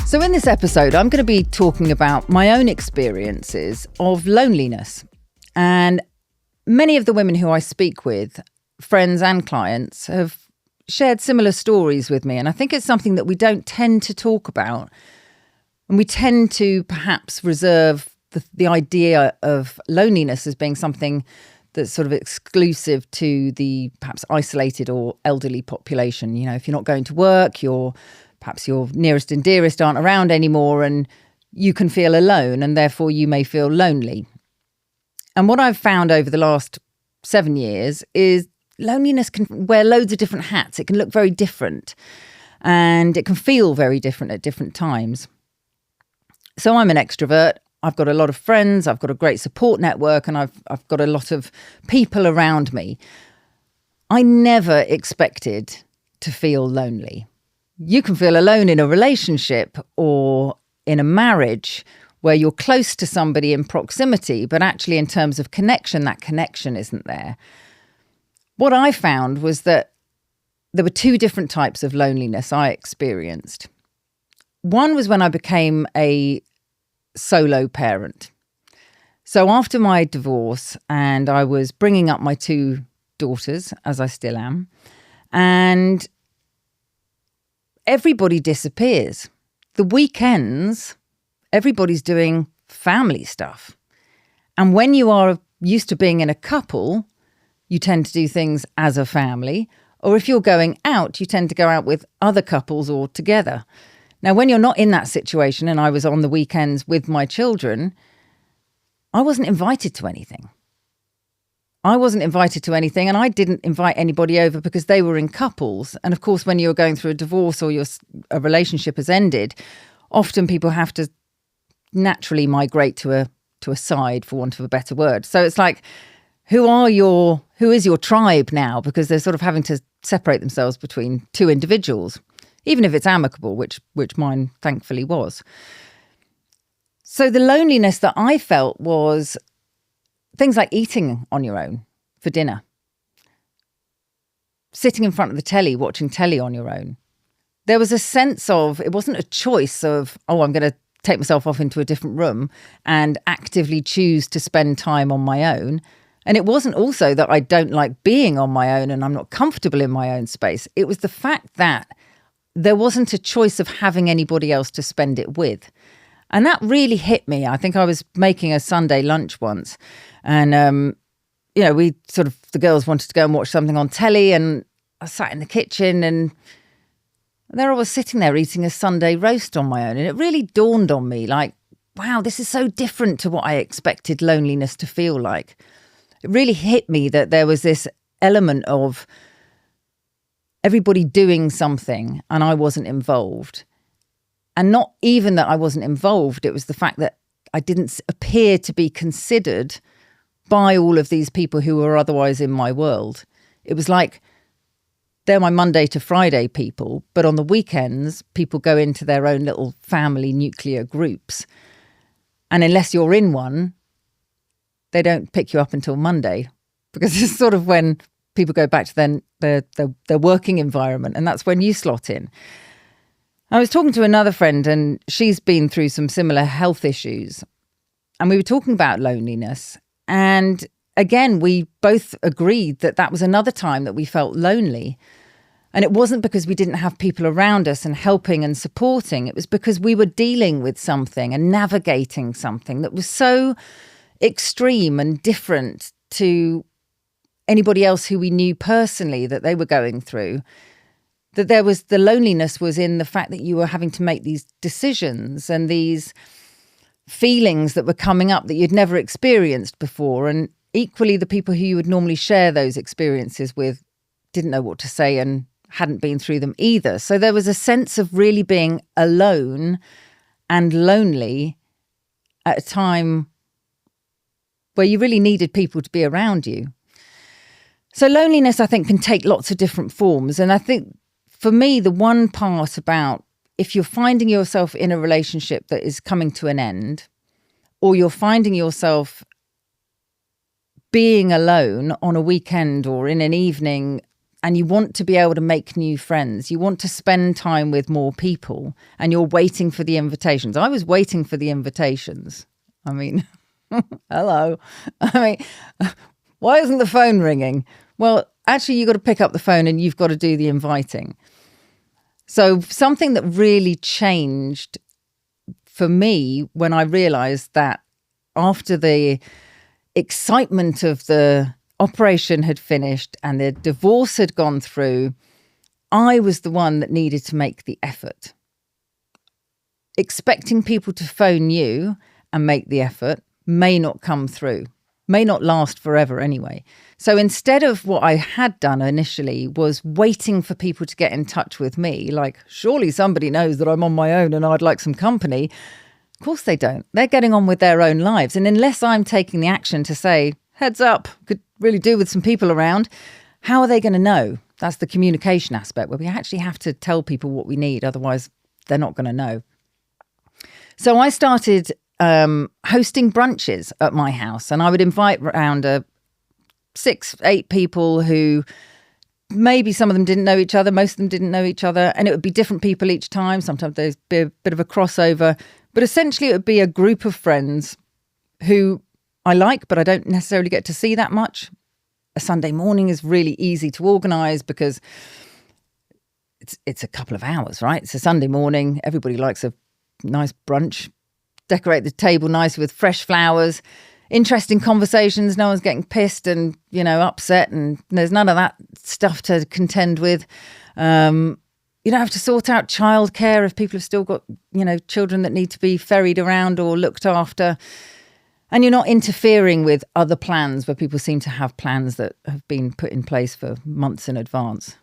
So in this episode, I'm going to be talking about my own experiences of loneliness. And many of the women who I speak with, friends and clients, have shared similar stories with me. And I think it's something that we don't tend to talk about. And we tend to perhaps reserve the idea of loneliness as being something that's sort of exclusive to the perhaps isolated or elderly population. You know, if you're not going to work, perhaps your nearest and dearest aren't around anymore and you can feel alone and therefore you may feel lonely. And what I've found over the last 7 years is loneliness can wear loads of different hats. It can look very different and it can feel very different at different times. So I'm an extrovert. I've got a lot of friends. I've got a great support network and I've got a lot of people around me. I never expected to feel lonely. You can feel alone in a relationship or in a marriage where you're close to somebody in proximity, but actually in terms of connection, that connection isn't there. What I found was that there were two different types of loneliness I experienced. One was when I became a solo parent. So after my divorce, and I was bringing up my two daughters, as I still am, and everybody disappears. The weekends, everybody's doing family stuff. And when you are used to being in a couple, you tend to do things as a family. Or if you're going out, you tend to go out with other couples or together. Now, when you're not in that situation, and I was on the weekends with my children, I wasn't invited to anything. And I didn't invite anybody over because they were in couples. And of course, when you're going through a divorce or a relationship has ended, often people have to naturally migrate to a side, for want of a better word. So it's like, who is your tribe now? Because they're sort of having to separate themselves between two individuals, even if it's amicable, which mine thankfully was. So the loneliness that I felt was things like eating on your own for dinner, sitting in front of the telly, watching telly on your own. There was a sense of, it wasn't a choice of, I'm going to take myself off into a different room and actively choose to spend time on my own. And it wasn't also that I don't like being on my own and I'm not comfortable in my own space. It was the fact that there wasn't a choice of having anybody else to spend it with. And that really hit me. I think I was making a Sunday lunch once and, the girls wanted to go and watch something on telly and I sat in the kitchen and there I was sitting there eating a Sunday roast on my own. And it really dawned on me like, wow, this is so different to what I expected loneliness to feel like. It really hit me that there was this element of everybody doing something and I wasn't involved. And not even that I wasn't involved, it was the fact that I didn't appear to be considered by all of these people who were otherwise in my world. It was like they're my Monday to Friday people, but on the weekends, people go into their own little family nuclear groups. And unless you're in one, they don't pick you up until Monday, because it's sort of when people go back to their working environment, and that's when you slot in. I was talking to another friend and she's been through some similar health issues. And we were talking about loneliness. And again, we both agreed that that was another time that we felt lonely. And it wasn't because we didn't have people around us and helping and supporting. It was because we were dealing with something and navigating something that was so extreme and different to anybody else who we knew personally that they were going through. That the loneliness was in the fact that you were having to make these decisions and these feelings that were coming up that you'd never experienced before. And equally, the people who you would normally share those experiences with didn't know what to say and hadn't been through them either. So there was a sense of really being alone and lonely at a time where you really needed people to be around you. So loneliness, I think, can take lots of different forms. And I think for me, the one part about if you're finding yourself in a relationship that is coming to an end, or you're finding yourself being alone on a weekend or in an evening and you want to be able to make new friends. You want to spend time with more people, and you're waiting for the invitations. I was waiting for the invitations. I mean, hello. I mean, why isn't the phone ringing? Well, actually, you've got to pick up the phone and you've got to do the inviting. So something that really changed for me when I realised that after the excitement of the operation had finished and the divorce had gone through, I was the one that needed to make the effort. Expecting people to phone you and make the effort may not come through, may not last forever anyway. So instead of what I had done initially was waiting for people to get in touch with me, like, surely somebody knows that I'm on my own and I'd like some company. Of course they don't. They're getting on with their own lives. And unless I'm taking the action to say, heads up, could really do with some people around, how are they going to know? That's the communication aspect where we actually have to tell people what we need. Otherwise, they're not going to know. So I started hosting brunches at my house, and I would invite around 6-8 people who maybe some of them didn't know each other, most of them didn't know each other, and it would be different people each time. Sometimes there'd be a bit of a crossover, but essentially it would be a group of friends who I like, but I don't necessarily get to see that much. A Sunday morning is really easy to organise because it's a couple of hours, right? It's a Sunday morning. Everybody likes a nice brunch. Decorate the table nice with fresh flowers, interesting conversations. No one's getting pissed and, upset, and there's none of that stuff to contend with. You don't have to sort out childcare if people have still got, children that need to be ferried around or looked after. And you're not interfering with other plans where people seem to have plans that have been put in place for months in advance.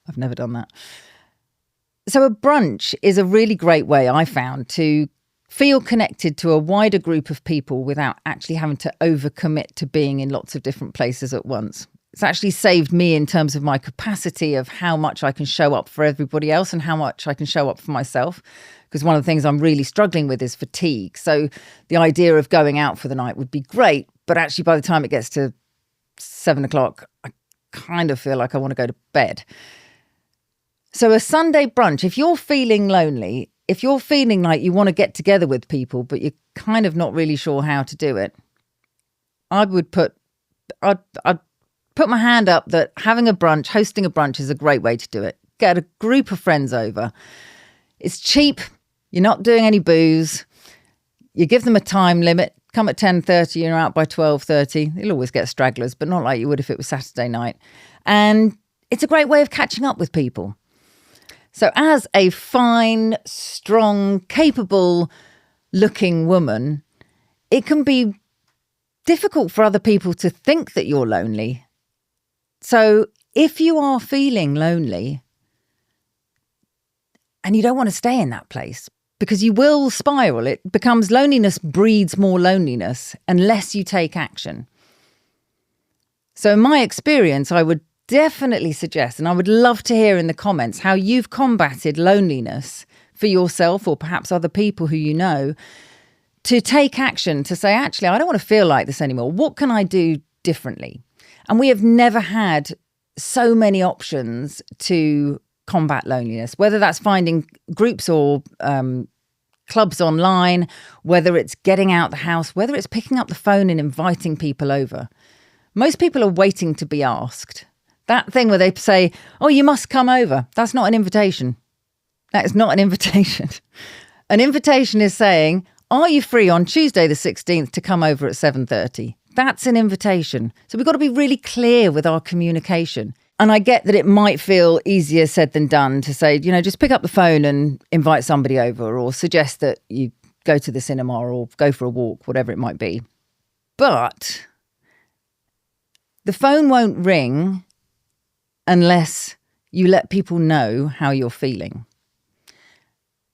I've never done that. So a brunch is a really great way, I found, to feel connected to a wider group of people without actually having to overcommit to being in lots of different places at once. It's actually saved me in terms of my capacity of how much I can show up for everybody else and how much I can show up for myself. Because one of the things I'm really struggling with is fatigue. So the idea of going out for the night would be great, but actually by the time it gets to 7 o'clock, I kind of feel like I want to go to bed. So a Sunday brunch, if you're feeling lonely, if you're feeling like you want to get together with people, but you're kind of not really sure how to do it, I'd put my hand up that having a brunch, hosting a brunch is a great way to do it. Get a group of friends over. It's cheap. You're not doing any booze. You give them a time limit. Come at 10:30, you're out by 12:30. You'll always get stragglers, but not like you would if it was Saturday night. And it's a great way of catching up with people. So as a fine, strong, capable looking woman, it can be difficult for other people to think that you're lonely. So if you are feeling lonely and you don't want to stay in that place, because you will spiral, it becomes loneliness breeds more loneliness unless you take action. So in my experience, I would definitely suggest, and I would love to hear in the comments how you've combated loneliness for yourself or perhaps other people who you know, to take action, to say, actually, I don't want to feel like this anymore. What can I do differently? And we have never had so many options to combat loneliness, whether that's finding groups or clubs online, whether it's getting out the house, whether it's picking up the phone and inviting people over. Most people are waiting to be asked. That thing where they say, oh, you must come over. That's not an invitation. That is not an invitation. An invitation is saying, are you free on Tuesday the 16th to come over at 7:30? That's an invitation. So we've got to be really clear with our communication. And I get that it might feel easier said than done to say, just pick up the phone and invite somebody over, or suggest that you go to the cinema or go for a walk, whatever it might be. But the phone won't ring unless you let people know how you're feeling.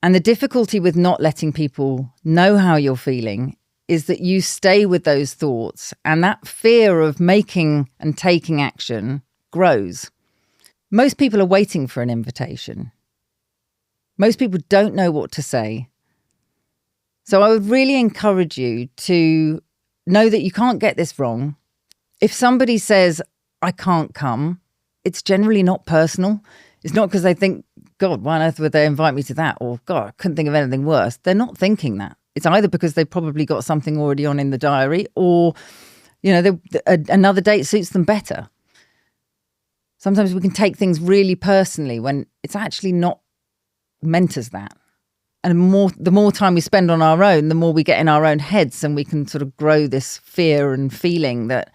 And the difficulty with not letting people know how you're feeling is that you stay with those thoughts, and that fear of making and taking action grows. Most people are waiting for an invitation. Most people don't know what to say. So I would really encourage you to know that you can't get this wrong. If somebody says, I can't come, it's generally not personal. It's not because they think, God, why on earth would they invite me to that? Or, God, I couldn't think of anything worse. They're not thinking that. It's either because they've probably got something already on in the diary, or, another date suits them better. Sometimes we can take things really personally when it's actually not meant as that. And the more time we spend on our own, the more we get in our own heads, and we can sort of grow this fear and feeling that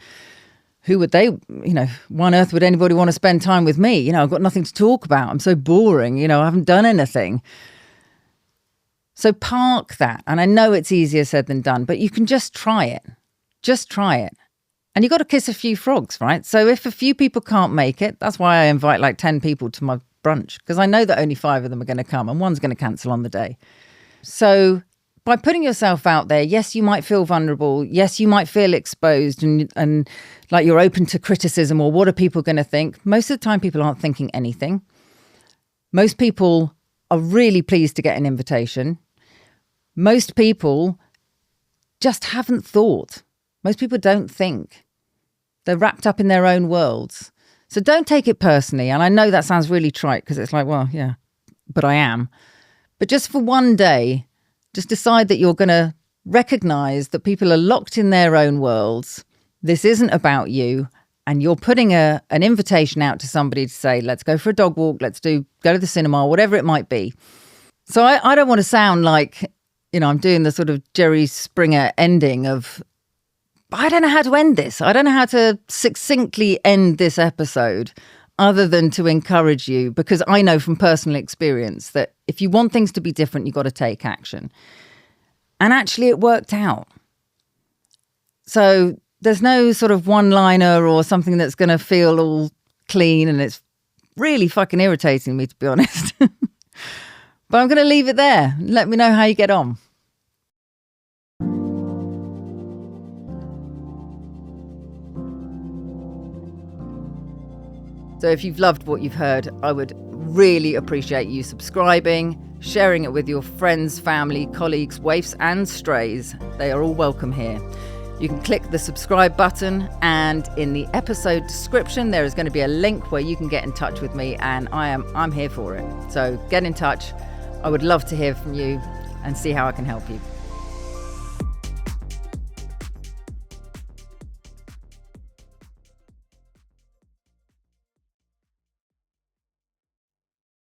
who would they, why on earth would anybody want to spend time with me? I've got nothing to talk about. I'm so boring. I haven't done anything. So park that. And I know it's easier said than done, but you can just try it. Just try it. And you've got to kiss a few frogs, right? So if a few people can't make it, that's why I invite like 10 people to my brunch, because I know that only 5 of them are going to come and one's going to cancel on the day. So by putting yourself out there, yes, you might feel vulnerable. Yes, you might feel exposed and like you're open to criticism or what are people going to think? Most of the time, people aren't thinking anything. Most people are really pleased to get an invitation. Most people just haven't thought. Most people don't think. They're wrapped up in their own worlds. So don't take it personally. And I know that sounds really trite because it's like, well, yeah, but I am. But just for one day, just decide that you're going to recognize that people are locked in their own worlds. This isn't about you. And you're putting an invitation out to somebody to say, let's go for a dog walk. Let's go to the cinema, whatever it might be. So I don't want to sound like, I'm doing the sort of Jerry Springer ending of, I don't know how to end this. I don't know how to succinctly end this episode other than to encourage you, because I know from personal experience that if you want things to be different, you've got to take action. And actually it worked out. So there's no sort of one-liner or something that's going to feel all clean, and it's really fucking irritating me, to be honest. But I'm going to leave it there. Let me know how you get on. So if you've loved what you've heard, I would really appreciate you subscribing, sharing it with your friends, family, colleagues, waifs and strays. They are all welcome here. You can click the subscribe button, and in the episode description, there is going to be a link where you can get in touch with me, and I'm here for it. So get in touch. I would love to hear from you and see how I can help you.